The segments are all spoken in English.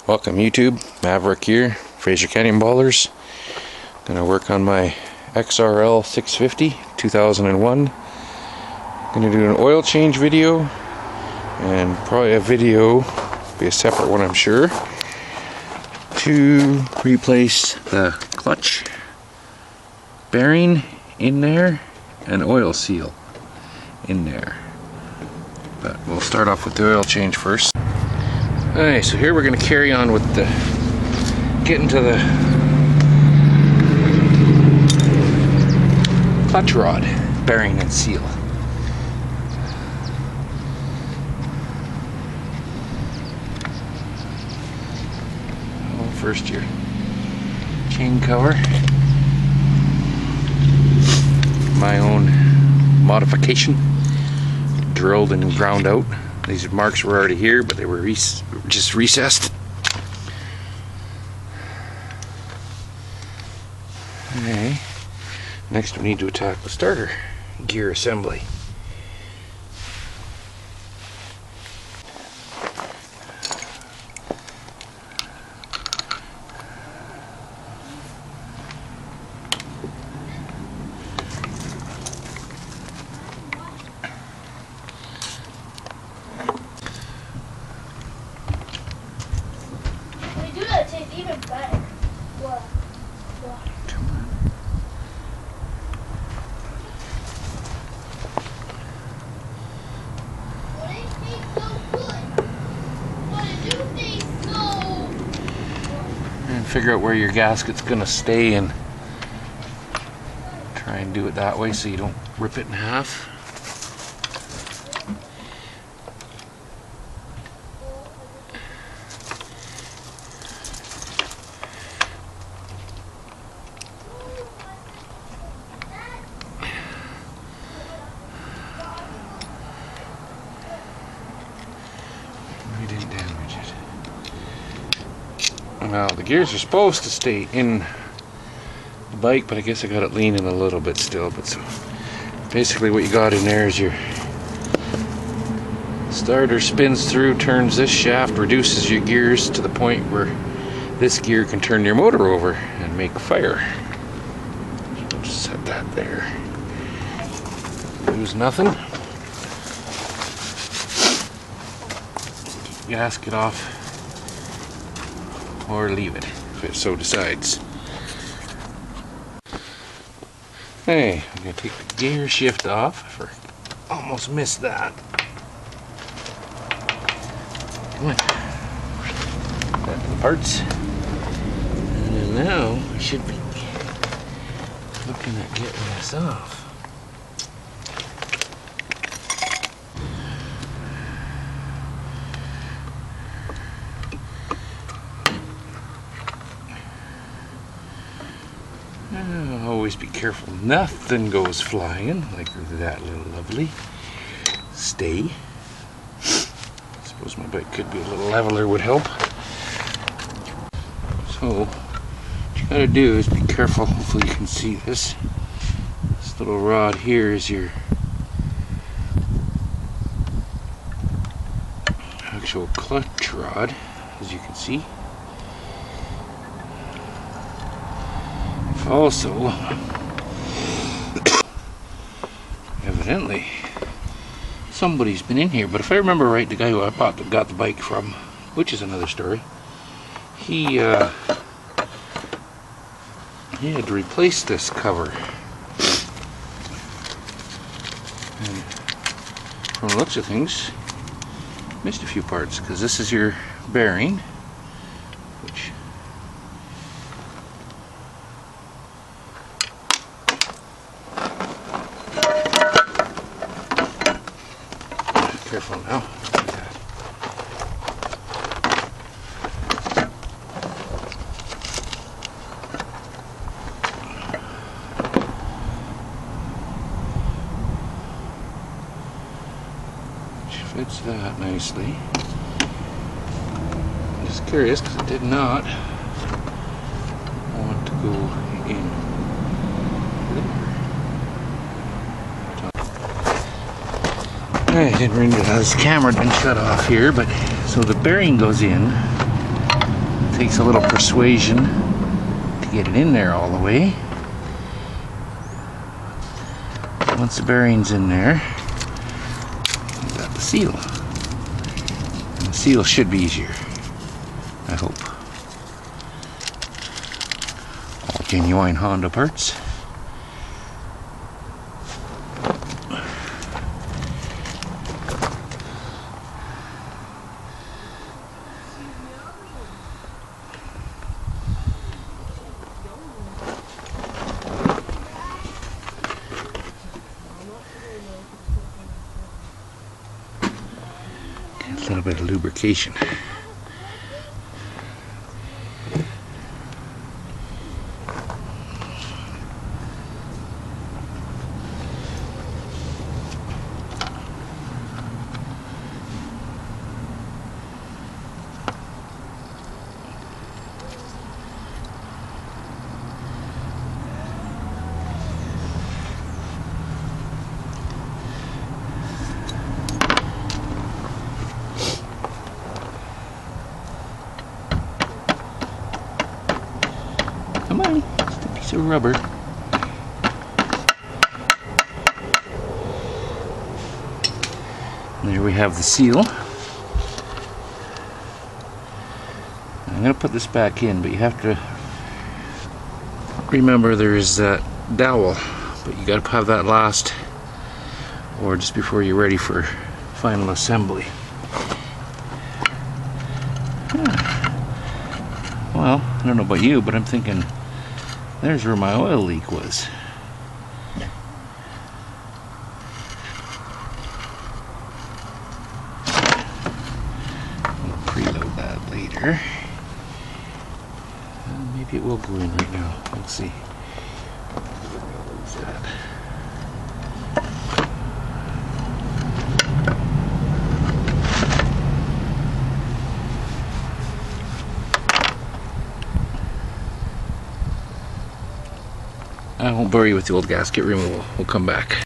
Welcome YouTube, Maverick here, Fraser Canyon Ballers. Gonna work on my xr650 2001. Gonna do an oil change video and probably a video, be a separate one I'm sure, to replace the clutch bearing in there and oil seal in there. But we'll start off with the oil change first. Alright, so here we're going to carry on with the getting to the clutch rod bearing and seal. Well, first your chain cover, my own modification, drilled and ground out. These marks were already here, but they were just recessed. Okay. Next we need to attack the starter gear assembly. Even better. What? Come on. Well, it tastes so good. But it do taste so... And figure out where your gasket's gonna stay and try and do it that way so you don't rip it in half. We didn't damage it. Well, the gears are supposed to stay in the bike, but I guess I got it leaning a little bit still. But so basically what you got in there is your starter spins through, turns this shaft, reduces your gears to the point where this gear can turn your motor over and make fire. So just set that there. Lose nothing. Gasket off or leave it if it so decides. Hey, I'm going to take the gear shift off. Almost missed that. Come on. Back to the parts. And then now we should be looking at getting this off. Always be careful nothing goes flying like that little lovely stay. I suppose my bike could be a little leveler would help. So what you gotta do is be careful. Hopefully you can see this. This little rod here is your actual clutch rod, as you can see. Also, evidently, somebody's been in here. But if I remember right, the guy who I got the bike from, which is another story, he had to replace this cover. And from the looks of things, missed a few parts because this is your bearing, which. Careful now. Which fits that nicely. I'm just curious because it did not want to go in there. I didn't realize the camera had been shut off here, but so the bearing goes in Takes a little persuasion to get it in there all the way. Once the bearing's in there, you got the seal. And the seal should be easier, I hope. All genuine Honda parts. A little bit of lubrication. Come on, just a piece of rubber. And there we have the seal. I'm going to put this back in, but you have to remember there is that dowel, but you got to have that last or just before you're ready for final assembly. Well, I don't know about you, but I'm thinking there's where my oil leak was. I'll preload that later. Maybe it will go in right now. We'll see. Where's that? I won't bore you with the old gasket removal. We'll come back.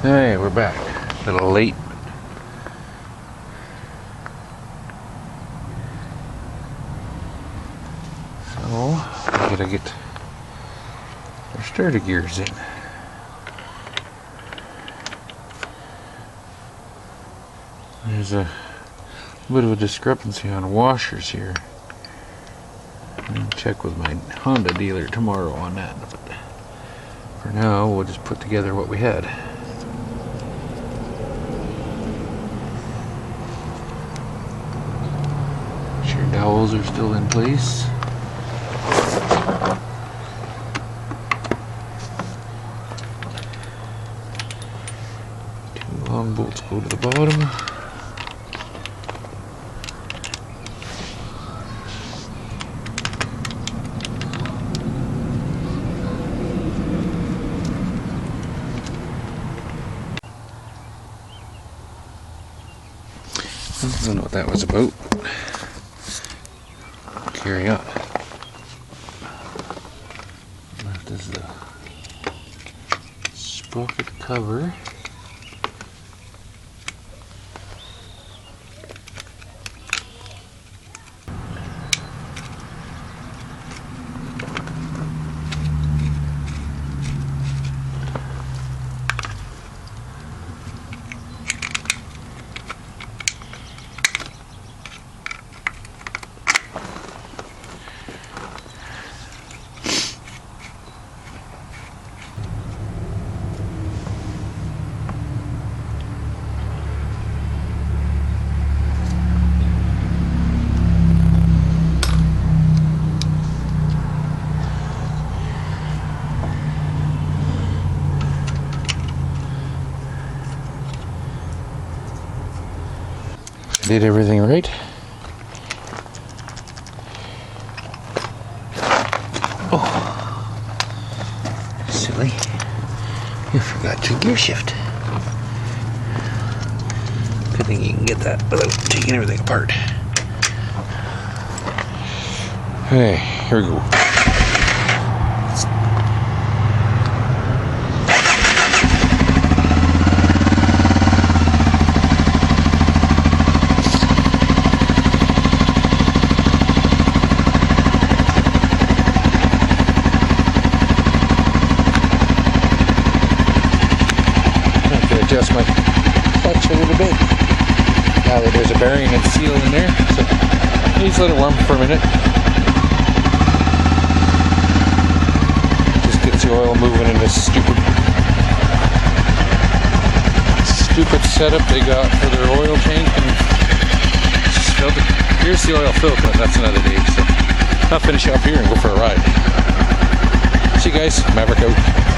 Hey, we're back. A little late. So, we gotta get our starter gears in. There's a bit of a discrepancy on washers here. I'll check with my Honda dealer tomorrow on that. But for now, we'll just put together what we had. Dowels are still in place. 2 long bolts go to the bottom. I don't know what that was about. Carry on. Left is the Look at the cover. Did everything right. Oh, silly. You forgot to gear shift. Good thing you can get that without taking everything apart. Okay, here we go. Adjust my clutch a little bit now that there's a bearing and seal in there, so just let it warm for a minute. Just gets the oil moving in this stupid setup they got for their oil tank, and here's the oil filter. That's another day, so I'll finish it up here and go for a ride. See you guys. Maverick out.